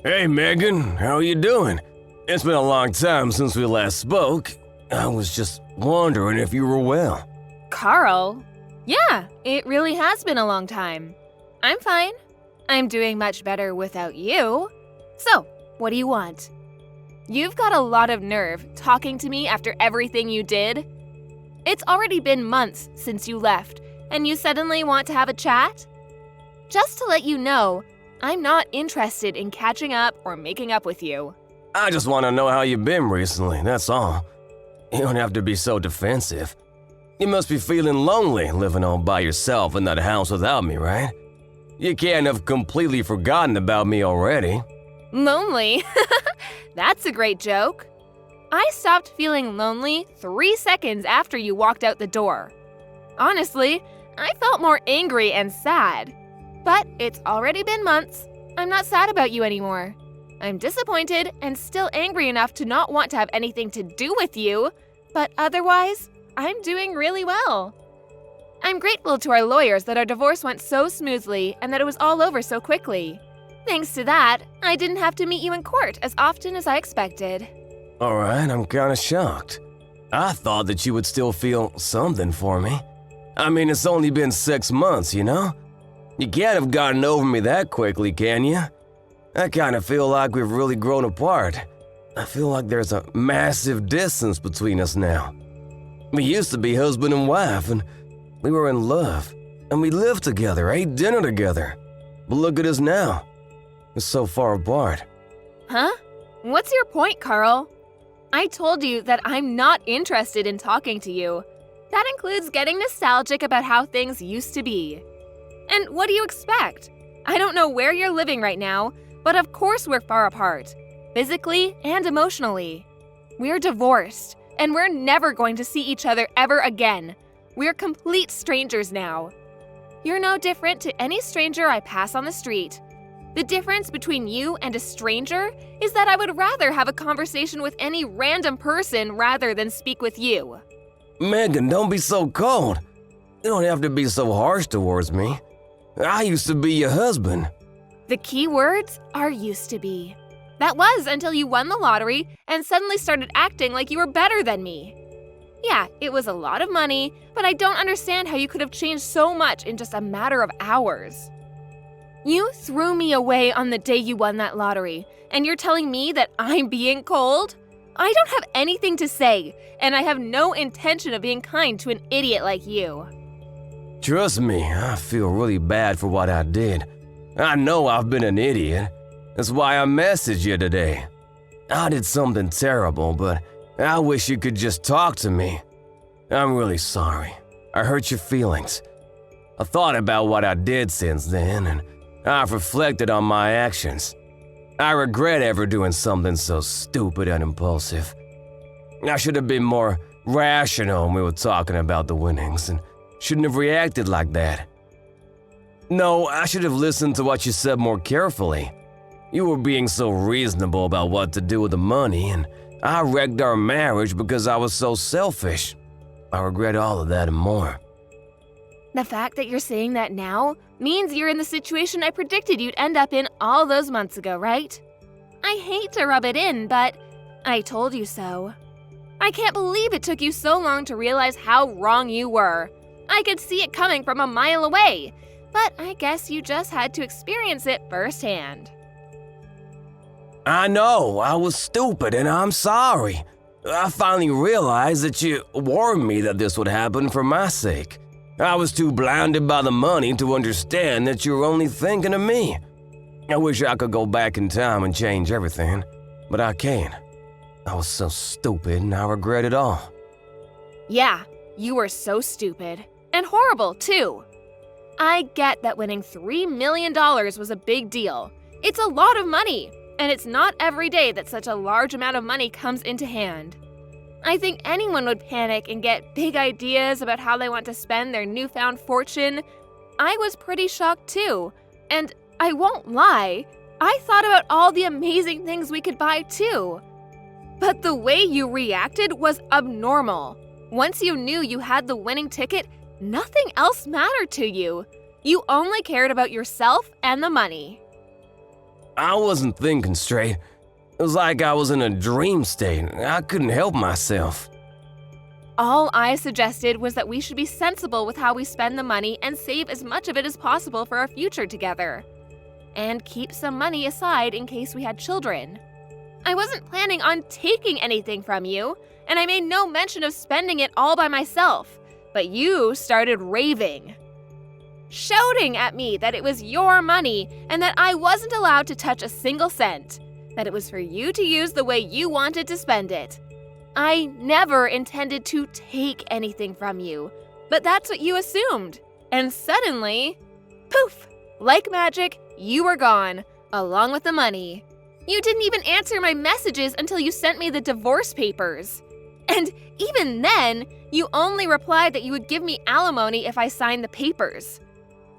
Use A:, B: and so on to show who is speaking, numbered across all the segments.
A: Hey Megan, how are you doing? It's been a long time since we last spoke. I was just wondering if you were well.
B: Carl? Yeah, it really has been a long time. I'm fine. I'm doing much better without you. So, what do you want? You've got a lot of nerve talking to me after everything you did. It's already been months since you left, and you suddenly want to have a chat? Just to let you know, I'm not interested in catching up or making up with you.
A: I just want to know how you've been recently, that's all. You don't have to be so defensive. You must be feeling lonely living all by yourself in that house without me, right? You can't have completely forgotten about me already.
B: Lonely? That's a great joke. I stopped feeling lonely 3 seconds after you walked out the door. Honestly, I felt more angry and sad. But it's already been months. I'm not sad about you anymore. I'm disappointed and still angry enough to not want to have anything to do with you, but otherwise, I'm doing really well. I'm grateful to our lawyers that our divorce went so smoothly and that it was all over so quickly. Thanks to that, I didn't have to meet you in court as often as I expected.
A: Alright, I'm kinda shocked. I thought that you would still feel something for me. I mean, it's only been 6 months, you know? You can't have gotten over me that quickly, can you? I kinda feel like we've really grown apart. I feel like there's a massive distance between us now. We used to be husband and wife, and we were in love, and we lived together, ate dinner together. But look at us now. We're so far apart.
B: Huh? What's your point, Carl? I told you that I'm not interested in talking to you. That includes getting nostalgic about how things used to be. And what do you expect? I don't know where you're living right now, but of course we're far apart, physically and emotionally. We're divorced, and we're never going to see each other ever again. We're complete strangers now. You're no different to any stranger I pass on the street. The difference between you and a stranger is that I would rather have a conversation with any random person rather than speak with you.
A: Megan, don't be so cold. You don't have to be so harsh towards me. I used to be your husband.
B: The key words are used to be. That was until you won the lottery and suddenly started acting like you were better than me. Yeah, it was a lot of money, but I don't understand how you could have changed so much in just a matter of hours. You threw me away on the day you won that lottery, and you're telling me that I'm being cold? I don't have anything to say, and I have no intention of being kind to an idiot like you.
A: Trust me, I feel really bad for what I did. I know I've been an idiot. That's why I messaged you today. I did something terrible, but I wish you could just talk to me. I'm really sorry. I hurt your feelings. I thought about what I did since then, and I've reflected on my actions. I regret ever doing something so stupid and impulsive. I should have been more rational when we were talking about the winnings, and shouldn't have reacted like that. No, I should have listened to what you said more carefully. You were being so reasonable about what to do with the money, and I wrecked our marriage because I was so selfish. I regret all of that and more.
B: The fact that you're saying that now means you're in the situation I predicted you'd end up in all those months ago, right? I hate to rub it in, but I told you so. I can't believe it took you so long to realize how wrong you were. I could see it coming from a mile away, but I guess you just had to experience it firsthand.
A: I know, I was stupid and I'm sorry. I finally realized that you warned me that this would happen for my sake. I was too blinded by the money to understand that you were only thinking of me. I wish I could go back in time and change everything, but I can't. I was so stupid and I regret it all.
B: Yeah, you were so stupid. And horrible, too. I get that winning $3 million was a big deal. It's a lot of money, and it's not every day that such a large amount of money comes into hand. I think anyone would panic and get big ideas about how they want to spend their newfound fortune. I was pretty shocked too, and I won't lie, I thought about all the amazing things we could buy too. But the way you reacted was abnormal. Once you knew you had the winning ticket, nothing else mattered to you. You only cared about yourself and the money.
A: I wasn't thinking straight. It was like I was in a dream state. I couldn't help myself.
B: All I suggested was that we should be sensible with how we spend the money and save as much of it as possible for our future together. And keep some money aside in case we had children. I wasn't planning on taking anything from you, and I made no mention of spending it all by myself, but you started raving. Shouting at me that it was your money and that I wasn't allowed to touch a single cent, that it was for you to use the way you wanted to spend it. I never intended to take anything from you, but that's what you assumed. And suddenly, poof, like magic, you were gone, along with the money. You didn't even answer my messages until you sent me the divorce papers. And even then, you only replied that you would give me alimony if I signed the papers.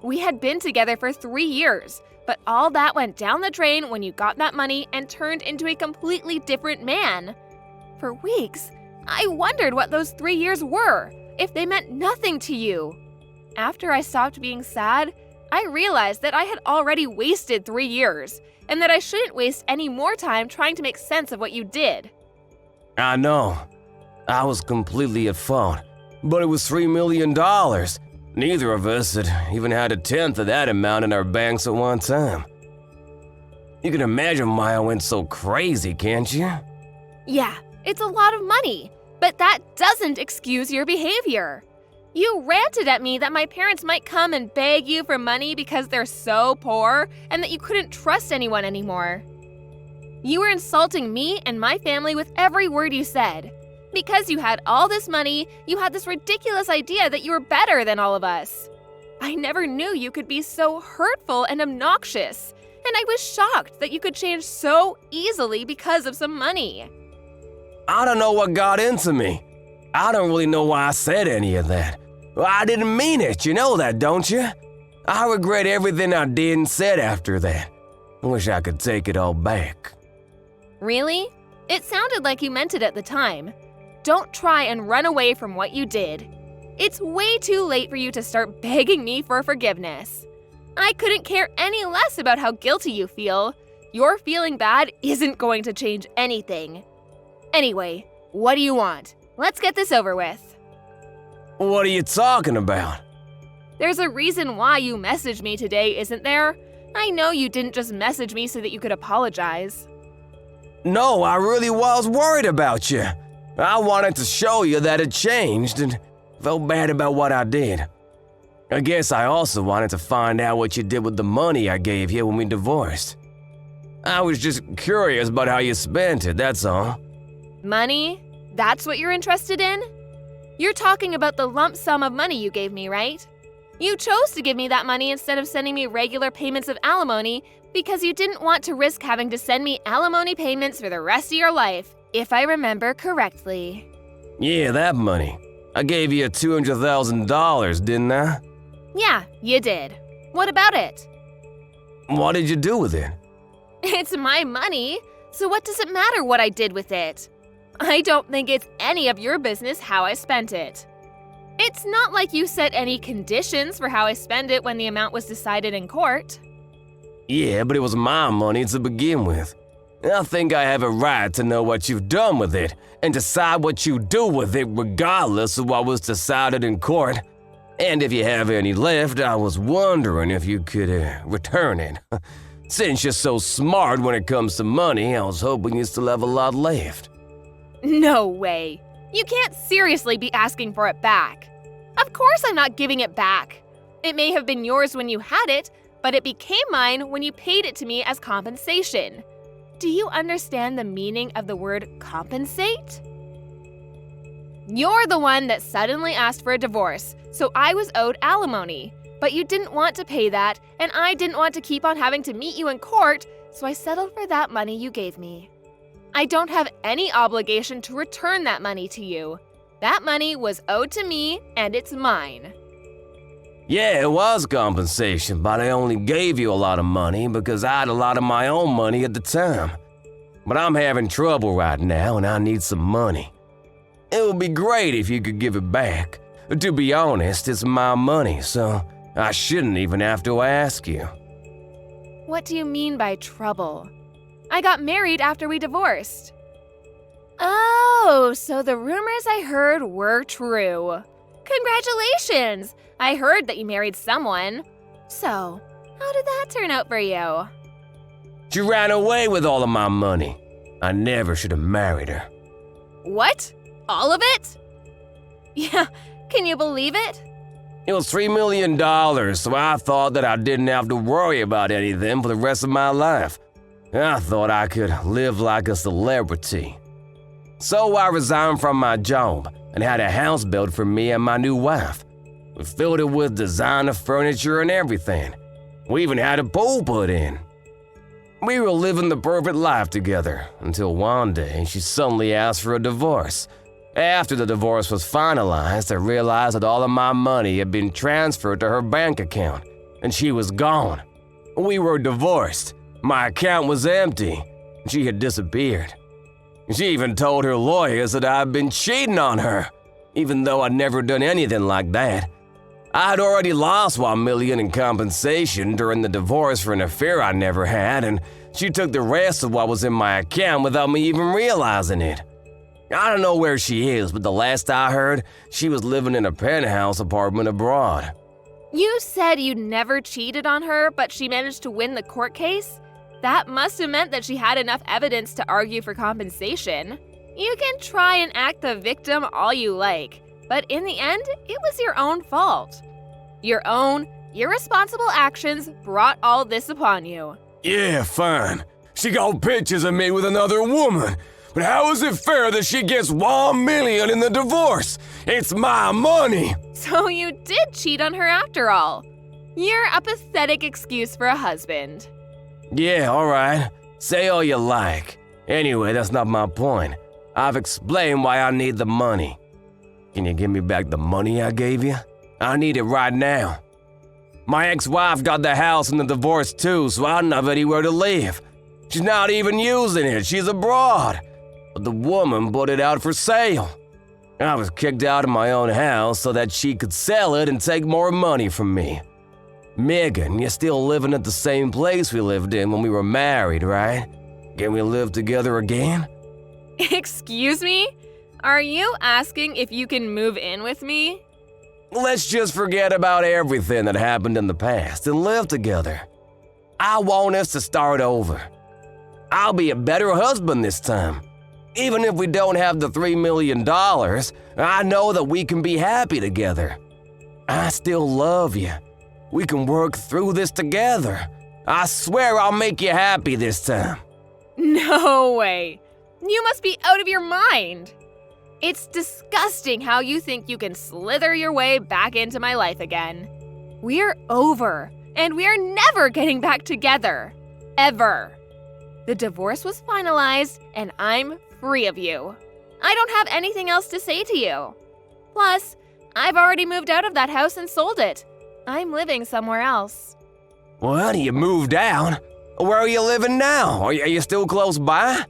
B: We had been together for 3 years, but all that went down the drain when you got that money and turned into a completely different man. For weeks, I wondered what those 3 years were, if they meant nothing to you. After I stopped being sad, I realized that I had already wasted 3 years, and that I shouldn't waste any more time trying to make sense of what you did.
A: I know. I was completely at fault. But it was $3 million. Neither of us had even had a tenth of that amount in our banks at one time. You can imagine why I went so crazy, can't you?
B: Yeah, it's a lot of money, but that doesn't excuse your behavior. You ranted at me that my parents might come and beg you for money because they're so poor and that you couldn't trust anyone anymore. You were insulting me and my family with every word you said. Because you had all this money, you had this ridiculous idea that you were better than all of us. I never knew you could be so hurtful and obnoxious, and I was shocked that you could change so easily because of some money.
A: I don't know what got into me. I don't really know why I said any of that. I didn't mean it, you know that, don't you? I regret everything I did and said after that. I wish I could take it all back.
B: Really? It sounded like you meant it at the time. Don't try and run away from what you did. It's way too late for you to start begging me for forgiveness. I couldn't care any less about how guilty you feel. Your feeling bad isn't going to change anything. Anyway, what do you want? Let's get this over with.
A: What are you talking about?
B: There's a reason why you messaged me today, isn't there? I know you didn't just message me so that you could apologize.
A: No, I really was worried about you. I wanted to show you that it changed and felt bad about what I did. I guess I also wanted to find out what you did with the money I gave you when we divorced. I was just curious about how you spent it, that's all.
B: Money? That's what you're interested in? You're talking about the lump sum of money you gave me, right? You chose to give me that money instead of sending me regular payments of alimony because you didn't want to risk having to send me alimony payments for the rest of your life, if I remember correctly.
A: Yeah, that money. I gave you $200,000, didn't I?
B: Yeah, you did. What about it?
A: What did you do with it?
B: It's my money, so what does it matter what I did with it? I don't think it's any of your business how I spent it. It's not like you set any conditions for how I spend it when the amount was decided in court.
A: Yeah, but it was my money to begin with. I think I have a right to know what you've done with it and decide what you do with it regardless of what was decided in court. And if you have any left, I was wondering if you could return it. Since you're so smart when it comes to money, I was hoping you still have a lot left.
B: No way. You can't seriously be asking for it back. Of course I'm not giving it back. It may have been yours when you had it, but it became mine when you paid it to me as compensation. Do you understand the meaning of the word compensate? You're the one that suddenly asked for a divorce, so I was owed alimony. But you didn't want to pay that, and I didn't want to keep on having to meet you in court, so I settled for that money you gave me. I don't have any obligation to return that money to you. That money was owed to me, and it's mine.
A: Yeah, it was compensation, but I only gave you a lot of money because I had a lot of my own money at the time. But I'm having trouble right now, and I need some money. It would be great if you could give it back. To be honest, it's my money, so I shouldn't even have to ask you.
B: What do you mean by trouble? I got married after we divorced. Oh, so the rumors I heard were true. Congratulations! I heard that you married someone. So, how did that turn out for you?
A: She ran away with all of my money. I never should have married her.
B: What? All of it? Yeah, can you believe it?
A: It was $3 million, so I thought that I didn't have to worry about anything for the rest of my life. I thought I could live like a celebrity. So I resigned from my job and had a house built for me and my new wife. We filled it with designer furniture and everything. We even had a pool put in. We were living the perfect life together until one day she suddenly asked for a divorce. After the divorce was finalized, I realized that all of my money had been transferred to her bank account, and she was gone. We were divorced. My account was empty. She had disappeared. She even told her lawyers that I had been cheating on her, even though I'd never done anything like that. I had already lost $1 million in compensation during the divorce for an affair I never had, and she took the rest of what was in my account without me even realizing it. I don't know where she is, but the last I heard, she was living in a penthouse apartment abroad.
B: You said you never cheated on her, but she managed to win the court case? That must have meant that she had enough evidence to argue for compensation. You can try and act the victim all you like, but in the end, it was your own fault. Your own irresponsible actions brought all this upon you.
A: Yeah, fine. She got pictures of me with another woman. But how is it fair that she gets $1 million in the divorce? It's my money!
B: So you did cheat on her after all. You're a pathetic excuse for a husband.
A: Yeah, alright. Say all you like. Anyway, that's not my point. I've explained why I need the money. Can you give me back the money I gave you? I need it right now. My ex-wife got the house in the divorce too, so I don't have anywhere to live. She's not even using it, she's abroad. But the woman put it out for sale. I was kicked out of my own house so that she could sell it and take more money from me. Megan, you're still living at the same place we lived in when we were married, right? Can we live together again?
B: Excuse me? Are you asking if you can move in with me?
A: Let's just forget about everything that happened in the past and live together. I want us to start over. I'll be a better husband this time. Even if we don't have the $3 million, I know that we can be happy together. I still love you. We can work through this together. I swear I'll make you happy this time.
B: No way. You must be out of your mind. It's disgusting how you think you can slither your way back into my life again. We're over, and we're never getting back together. Ever. The divorce was finalized, and I'm free of you. I don't have anything else to say to you. Plus, I've already moved out of that house and sold it. I'm living somewhere else.
A: What, you moved out? Where are you living now? Are you still close by?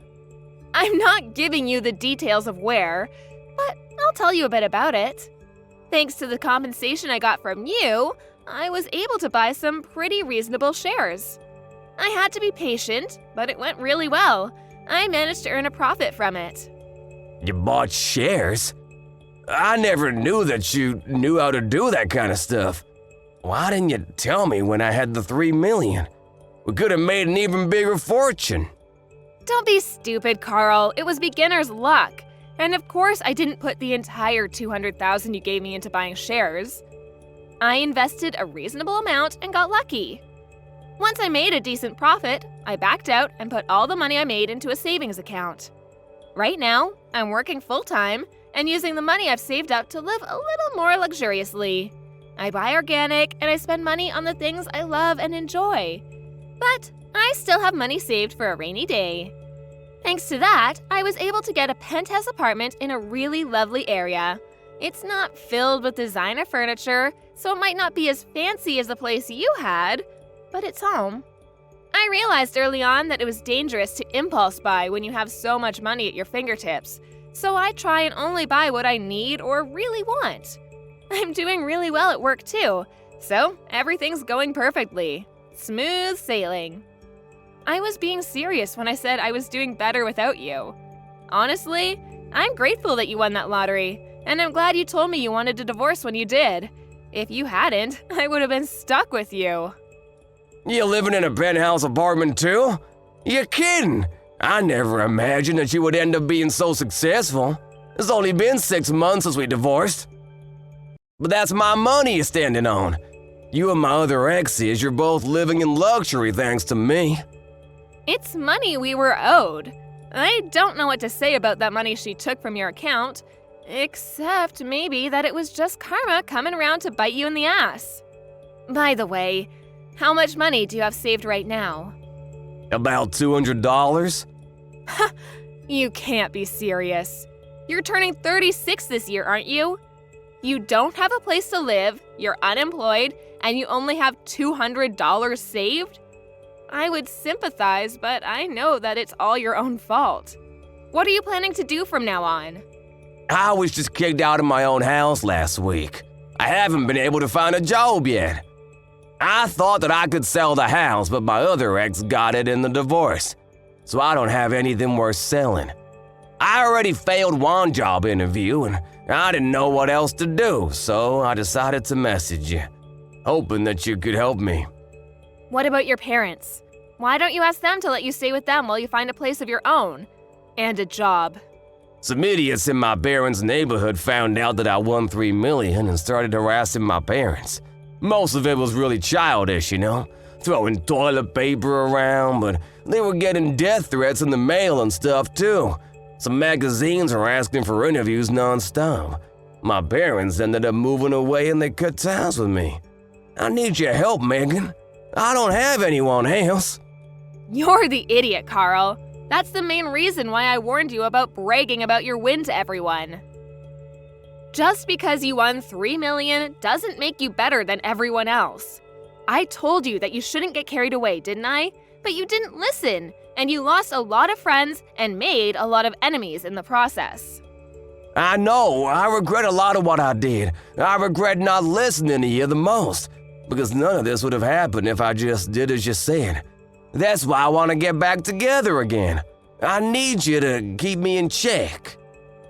B: I'm not giving you the details of where, but I'll tell you a bit about it. Thanks to the compensation I got from you, I was able to buy some pretty reasonable shares. I had to be patient, but it went really well. I managed to earn a profit from it.
A: You bought shares? I never knew that you knew how to do that kind of stuff. Why didn't you tell me when I had the $3 million? We could have made an even bigger fortune.
B: Don't be stupid, Carl. It was beginner's luck. And of course, I didn't put the entire $200,000 you gave me into buying shares. I invested a reasonable amount and got lucky. Once I made a decent profit, I backed out and put all the money I made into a savings account. Right now, I'm working full-time and using the money I've saved up to live a little more luxuriously. I buy organic and I spend money on the things I love and enjoy. But I still have money saved for a rainy day. Thanks to that, I was able to get a penthouse apartment in a really lovely area. It's not filled with designer furniture, so it might not be as fancy as the place you had, but it's home. I realized early on that it was dangerous to impulse buy when you have so much money at your fingertips, so I try and only buy what I need or really want. I'm doing really well at work too, so everything's going perfectly. Smooth sailing. I was being serious when I said I was doing better without you. Honestly, I'm grateful that you won that lottery, and I'm glad you told me you wanted a divorce when you did. If you hadn't, I would have been stuck with you.
A: You living in a penthouse apartment too? You're kidding! I never imagined that you would end up being so successful. It's only been 6 months since we divorced. But that's my money you're standing on. You and my other exes, you're both living in luxury thanks to me.
B: It's money we were owed. I don't know what to say about that money she took from your account, except maybe that it was just karma coming around to bite you in the ass. By the way, how much money do you have saved right now?
A: About $200?
B: You can't be serious. You're turning 36 this year, aren't you? You don't have a place to live, you're unemployed, and you only have $200 saved? I would sympathize, but I know that it's all your own fault. What are you planning to do from now on?
A: I was just kicked out of my own house last week. I haven't been able to find a job yet. I thought that I could sell the house, but my other ex got it in the divorce, so I don't have anything worth selling. I already failed one job interview, and I didn't know what else to do, so I decided to message you, hoping that you could help me.
B: What about your parents? Why don't you ask them to let you stay with them while you find a place of your own? And a job.
A: Some idiots in my parents' neighborhood found out that I won $3 million and started harassing my parents. Most of it was really childish, you know, throwing toilet paper around, but they were getting death threats in the mail and stuff too. Some magazines were asking for interviews non-stop. My parents ended up moving away and they cut ties with me. I need your help, Megan. I don't have anyone else.
B: You're the idiot, Carl. That's the main reason why I warned you about bragging about your win to everyone. Just because you won $3 million doesn't make you better than everyone else. I told you that you shouldn't get carried away, didn't I? But you didn't listen, and you lost a lot of friends and made a lot of enemies in the process.
A: I know, I regret a lot of what I did. I regret not listening to you the most, because none of this would have happened if I just did as you said. That's why I want to get back together again. I need you to keep me in check.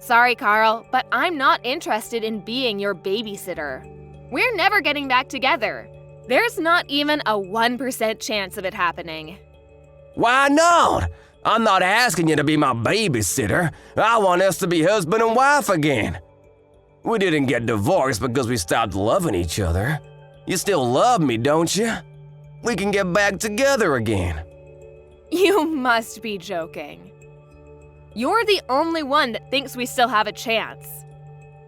B: Sorry, Carl, but I'm not interested in being your babysitter. We're never getting back together. There's not even a 1% chance of it happening.
A: Why not? I'm not asking you to be my babysitter. I want us to be husband and wife again. We didn't get divorced because we stopped loving each other. You still love me, don't you? We can get back together again.
B: You must be joking. You're the only one that thinks we still have a chance.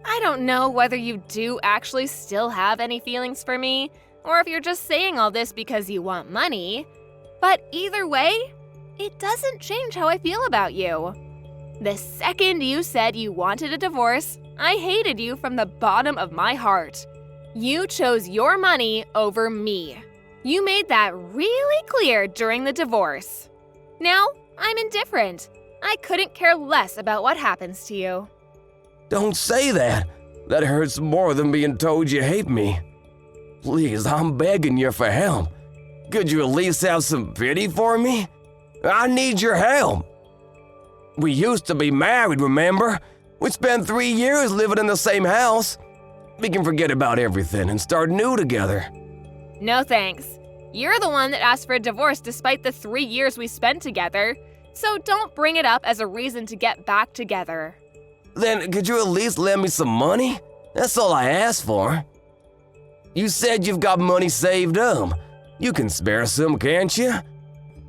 B: I don't know whether you do actually still have any feelings for me, or if you're just saying all this because you want money. But either way, it doesn't change how I feel about you. The second you said you wanted a divorce, I hated you from the bottom of my heart. You chose your money over me. You made that really clear during the divorce. Now, I'm indifferent. I couldn't care less about what happens to you.
A: Don't say that. That hurts more than being told you hate me. Please, I'm begging you for help. Could you at least have some pity for me? I need your help. We used to be married, remember? We spent 3 years living in the same house. We can forget about everything and start new together.
B: No thanks. You're the one that asked for a divorce despite the 3 years we spent together. So don't bring it up as a reason to get back together.
A: Then could you at least lend me some money? That's all I asked for. You said you've got money saved up. You can spare some, can't you?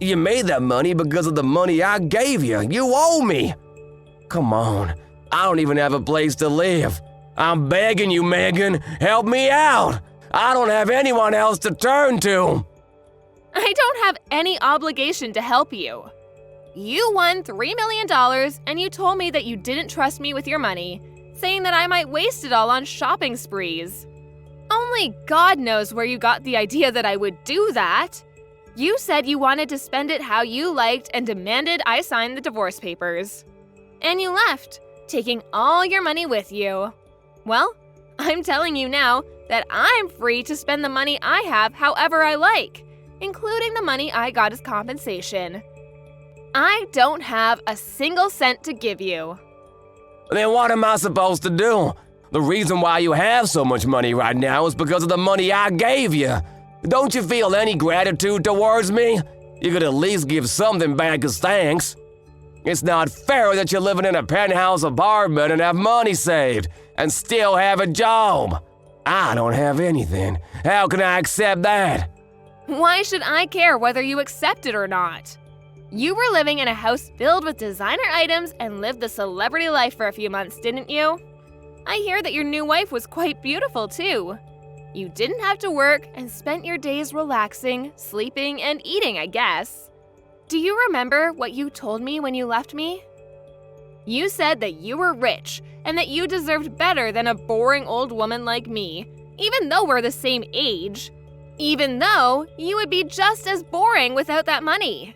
A: You made that money because of the money I gave you. You owe me. Come on, I don't even have a place to live. I'm begging you, Megan, help me out. I don't have anyone else to turn to.
B: I don't have any obligation to help you. You won $3 million and you told me that you didn't trust me with your money, saying that I might waste it all on shopping sprees. Only God knows where you got the idea that I would do that. You said you wanted to spend it how you liked and demanded I sign the divorce papers. And you left, taking all your money with you. Well, I'm telling you now that I'm free to spend the money I have however I like. including the money I got as compensation. I don't have a single cent to give you.
A: Then what am I supposed to do? The reason why you have so much money right now is because of the money I gave you. Don't you feel any gratitude towards me? You could at least give something back as thanks. It's not fair that you're living in a penthouse apartment and have money saved and still have a job. I don't have anything. How can I accept that?
B: Why should I care whether you accept it or not? You were living in a house filled with designer items and lived the celebrity life for a few months, didn't you? I hear that your new wife was quite beautiful, too. You didn't have to work and spent your days relaxing, sleeping, and eating, I guess. Do you remember what you told me when you left me? You said that you were rich and that you deserved better than a boring old woman like me, even though we're the same age. Even though you would be just as boring without that money.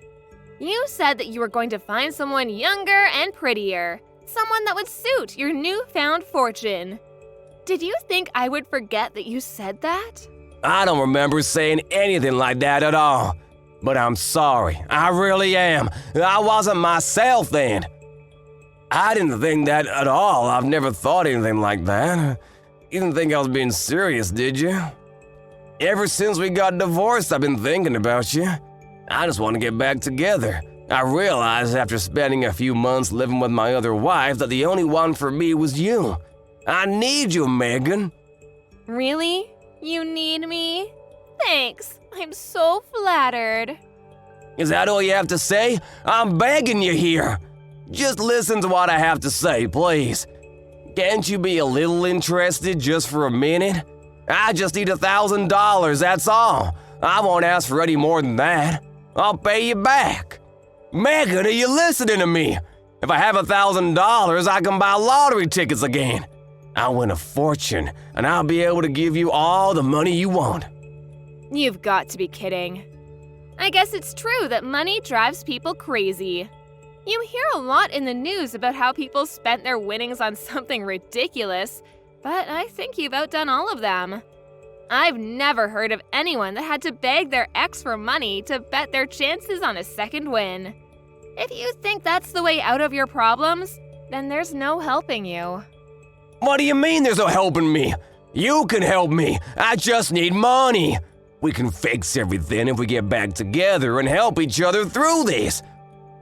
B: You said that you were going to find someone younger and prettier, someone that would suit your newfound fortune. Did you think I would forget that you said that?
A: I don't remember saying anything like that at all. But I'm sorry, I really am. I wasn't myself then. I didn't think that at all. I've never thought anything like that. You didn't think I was being serious, did you? Ever since we got divorced, I've been thinking about you. I just want to get back together. I realized after spending a few months living with my other wife that the only one for me was you. I need you, Megan.
B: Really? You need me? Thanks. I'm so flattered.
A: Is that all you have to say? I'm begging you here. Just listen to what I have to say, please. Can't you be a little interested just for a minute? I just need $1,000, that's all. I won't ask for any more than that. I'll pay you back. Megan, are you listening to me? If I have $1,000, I can buy lottery tickets again. I'll win a fortune, and I'll be able to give you all the money you want.
B: You've got to be kidding. I guess it's true that money drives people crazy. You hear a lot in the news about how people spent their winnings on something ridiculous, but I think you've outdone all of them. I've never heard of anyone that had to beg their ex for money to bet their chances on a second win. If you think that's the way out of your problems, then there's no helping you.
A: What do you mean there's no helping me? You can help me. I just need money. We can fix everything if we get back together and help each other through this.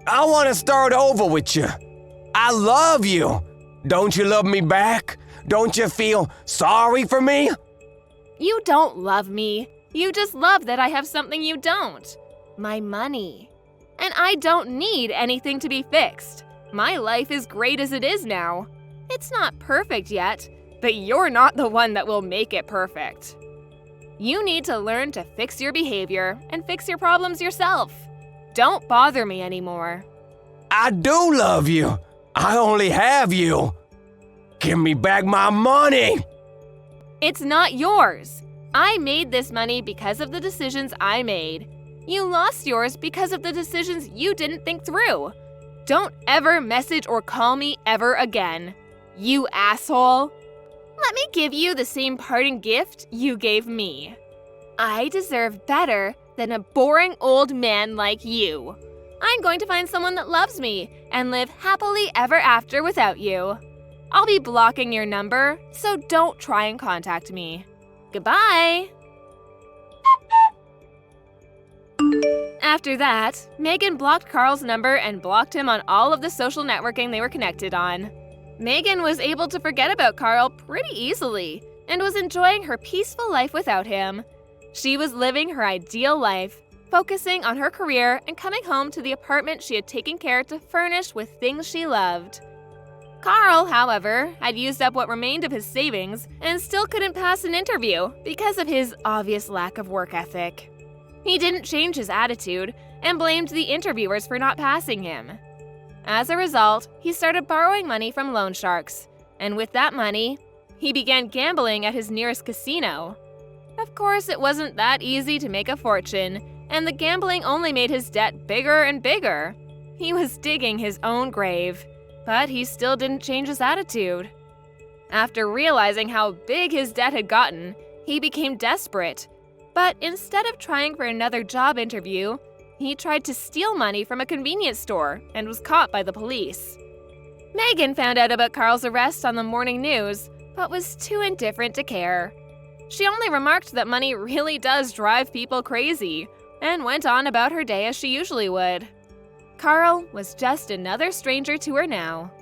A: I want to start over with you. I love you. Don't you love me back? Don't you feel sorry for me?
B: You don't love me. You just love that I have something you don't. My money. And I don't need anything to be fixed. My life is great as it is now. It's not perfect yet, but you're not the one that will make it perfect. You need to learn to fix your behavior and fix your problems yourself. Don't bother me anymore.
A: I do love you. I only have you. Give me back my money.
B: It's not yours. I made this money because of the decisions I made. You lost yours because of the decisions you didn't think through. Don't ever message or call me ever again. You asshole. Let me give you the same parting gift you gave me. I deserve better than a boring old man like you. I'm going to find someone that loves me and live happily ever after without you. I'll be blocking your number, so don't try and contact me. Goodbye! After that, Megan blocked Carl's number and blocked him on all of the social networking they were connected on. Megan was able to forget about Carl pretty easily and was enjoying her peaceful life without him. She was living her ideal life, focusing on her career and coming home to the apartment she had taken care to furnish with things she loved. Carl, however, had used up what remained of his savings and still couldn't pass an interview because of his obvious lack of work ethic. He didn't change his attitude and blamed the interviewers for not passing him. As a result, he started borrowing money from loan sharks, and with that money, he began gambling at his nearest casino. Of course, it wasn't that easy to make a fortune, and the gambling only made his debt bigger and bigger. He was digging his own grave. But he still didn't change his attitude. After realizing how big his debt had gotten, he became desperate. But instead of trying for another job interview, he tried to steal money from a convenience store and was caught by the police. Megan found out about Carl's arrest on the morning news, but was too indifferent to care. She only remarked that money really does drive people crazy, and went on about her day as she usually would. Carl was just another stranger to her now.